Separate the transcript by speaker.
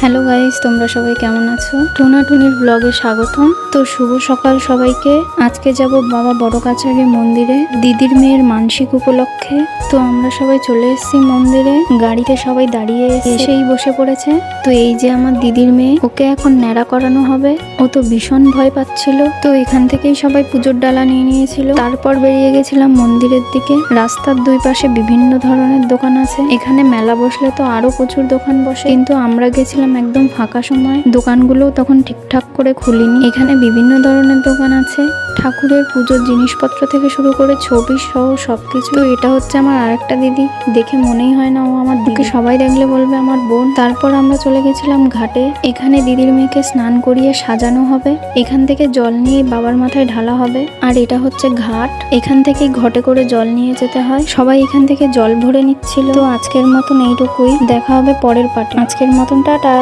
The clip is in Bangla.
Speaker 1: হ্যালো গাইস, তোমরা সবাই কেমন আছো? টোনাটুনির ব্লগে স্বাগতম। তো শুভ সকাল সবাইকে। আজকে যাব বাবা বড় কাছারি মন্দিরে দিদির মেয়ের মানসিক উপলক্ষে। তো আমরা সবাই চলে এসেছি মন্দিরে, গাড়িতে সবাই দাঁড়িয়ে এসেই বসে পড়েছে। তো এই যে আমার দিদির মেয়ে, ওকে এখন ন্যাড়া করানো হবে। ও তো ভীষণ ভয় পাচ্ছিল। তো এখান থেকেই সবাই পুজোর ডালা নিয়ে নিয়েছিল। তারপর বেরিয়ে গেছিলাম মন্দিরের দিকে। রাস্তার দুই পাশে বিভিন্ন ধরনের দোকান আছে। এখানে মেলা বসলে তো আরো প্রচুর দোকান বসে, কিন্তু আমরা গেছিলাম একদম ফাঁকা সময়। দোকানগুলো তখন ঠিকঠাক করে খুলিনি। এখানে বিভিন্ন ধরনের দোকান আছে, ঠাকুরের পুজোর জিনিসপত্র থেকে শুরু করে ছবি সহ সবকিছু। তো এটা হচ্ছে আমার আরেকটা দিদি, দেখে মনেই হয় না ও আমার দিদি, সবাই দেখলে বলবে আমার বোন। তারপর আমরা চলে গেছিলাম ঘাটে। এখানে দিদির মেয়েকে স্নান করিয়ে সাজানো হবে। এখান থেকে জল নিয়ে বাবার মাথায় ঢালা হবে। আর এটা হচ্ছে ঘাট, এখান থেকে ঘটে করে জল নিয়ে যেতে হয়। সবাই এখান থেকে জল ভরে নিচ্ছিল। তো আজকের মতন এইটুকুই, দেখা হবে পরের পার্টে। আজকের মতন টাটা।